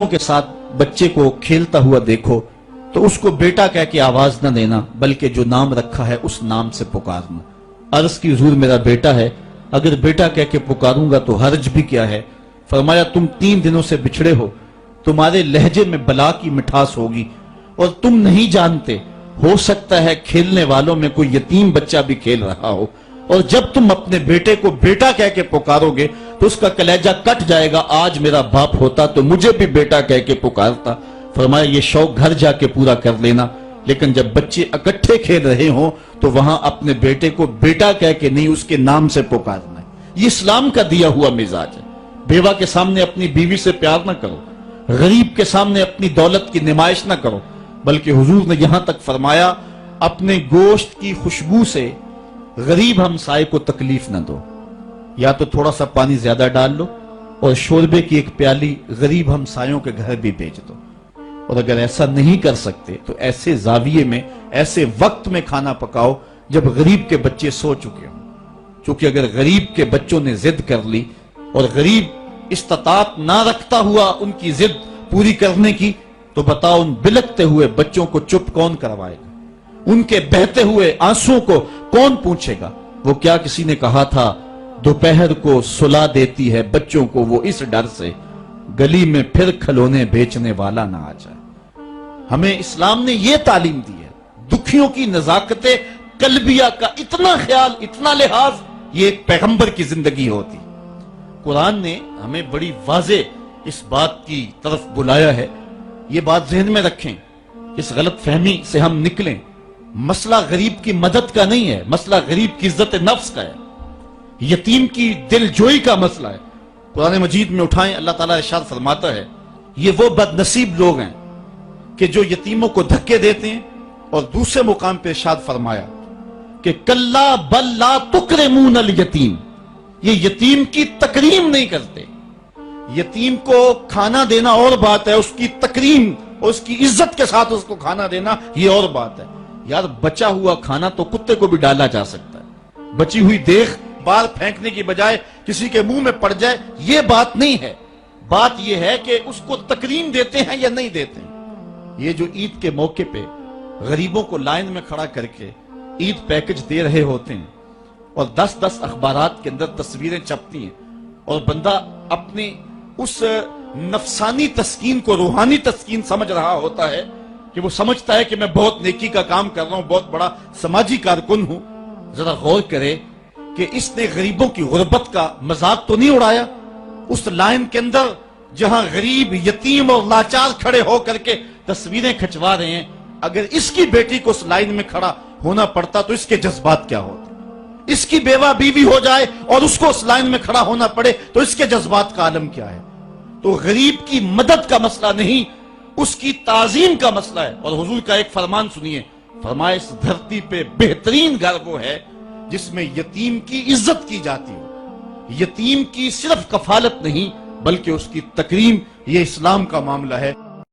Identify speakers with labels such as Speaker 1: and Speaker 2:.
Speaker 1: के साथ बच्चे को खेलता हुआ देखो तो उसको बेटा कह के आवाज न देना, बल्कि जो नाम रखा है उस नाम से पुकारना। अर्ज की हुजूर मेरा बेटा है, अगर बेटा कह के पुकारूंगा तो हर्ज भी क्या है। फरमाया तुम 3 दिनों से बिछड़े हो, तुम्हारे लहजे में बला की मिठास होगी और तुम नहीं जानते, हो सकता है खेलने वालों में कोई यतीम बच्चा भी खेल रहा हो, और जब तुम अपने बेटे को बेटा कह के पुकारोगे तो उसका कलेजा कट जाएगा, आज मेरा बाप होता तो मुझे भी बेटा कह के पुकारता। फरमाया ये शौक घर जाके पूरा कर लेना, लेकिन जब बच्चे इकट्ठे खेल रहे हो तो वहां अपने बेटे को बेटा कह के नहीं उसके नाम से पुकारना है। ये इस्लाम का दिया हुआ मिजाज है। बेवा के सामने अपनी बीवी से प्यार ना करो, गरीब के सामने अपनी दौलत की नुमाइश ना करो, बल्कि हुजूर ने यहां तक फरमाया अपने गोश्त की खुशबू से गरीब हमसाए को तकलीफ न दो। या तो थोड़ा सा पानी ज्यादा डाल लो और शोरबे की एक प्याली गरीब हमसायों के घर भी भेज दो। और अगर ऐसा नहीं कर सकते तो ऐसे जाविये में, ऐसे वक्त में खाना पकाओ जब गरीब के बच्चे सो चुके हो। क्योंकि अगर गरीब के बच्चों ने जिद कर ली और गरीब इस्तात ना रखता हुआ उनकी जिद पूरी करने की, तो बताओ उन बिलखते हुए बच्चों को चुप कौन करवाएगा? उनके बहते हुए आंसुओं को कौन पूछेगा? वो क्या किसी ने कहा था, दोपहर को सुला देती है बच्चों को वो इस डर से, गली में फिर खिलौने बेचने वाला ना आ जाए। हमें इस्लाम ने ये तालीम दी है। दुखियों की नजाकते कल्बिया का इतना ख्याल, इतना लिहाज, ये एक पैगंबर की जिंदगी होती। कुरान ने हमें बड़ी वाजे इस बात की तरफ बुलाया है। ये बात जहन में रखें, इस गलत फहमी से हम निकलें। मसला गरीब की मदद का नहीं है, मसला गरीब की इज्जत नफ्स का है, यतीम की दिलजोई का मसला है। कुरान मजीद में उठाएं, अल्लाह ताला इरशाद फरमाता है ये वो बदनसीब लोग हैं कि जो यतीमों को धक्के देते हैं। और दूसरे मुकाम पे इरशाद फरमाया कि कल्ला बल ला तुकरिमून अल यतीम, ये यतीम की तकरीम नहीं करते। यतीम को खाना देना और बात है, उसकी तकरीम और उसकी इज्जत के साथ उसको खाना देना ये और बात है। यार बचा हुआ खाना तो कुत्ते को भी डाला जा सकता है, बची हुई देख बाहर फेंकने की बजाय किसी के मुंह में पड़ जाए ये बात नहीं है। बात यह है कि उसको तकरीम देते हैं या नहीं देते हैं। ये जो ईद के मौके पे गरीबों को लाइन में खड़ा करके ईद पैकेज दे रहे होते हैं और 10-10 अखबारात के अंदर तस्वीरें छपती हैं और बंदा अपनी उस नफसानी तस्कीन को रूहानी तस्कीन समझ रहा होता है कि वो समझता है कि मैं बहुत नेकी का काम कर रहा हूं, बहुत बड़ा समाजी कारकुन हूं। जरा गौर करे कि इसने गरीबों की गुर्बत का मजाक तो नहीं उड़ाया। उस लाइन के अंदर जहां गरीब, यतीम और लाचार खड़े होकर के तस्वीरें खिंचवा रहे हैं, अगर इसकी बेटी को उस लाइन में खड़ा होना पड़ता तो इसके जज्बात क्या होते? इसकी बेवा बीवी हो जाए और उसको उस लाइन में खड़ा होना पड़े तो इसके जज्बात का आलम क्या है? तो गरीब की मदद का मसला नहीं, उसकी ताजीम का मसला है। और हुजूर का एक फरमान सुनिए, फरमाया इस धरती पे बेहतरीन घर वो है जिसमें यतीम की इज्जत की जाती हो। यतीम की सिर्फ कफालत नहीं बल्कि उसकी तकरीम, ये इस्लाम का मामला है।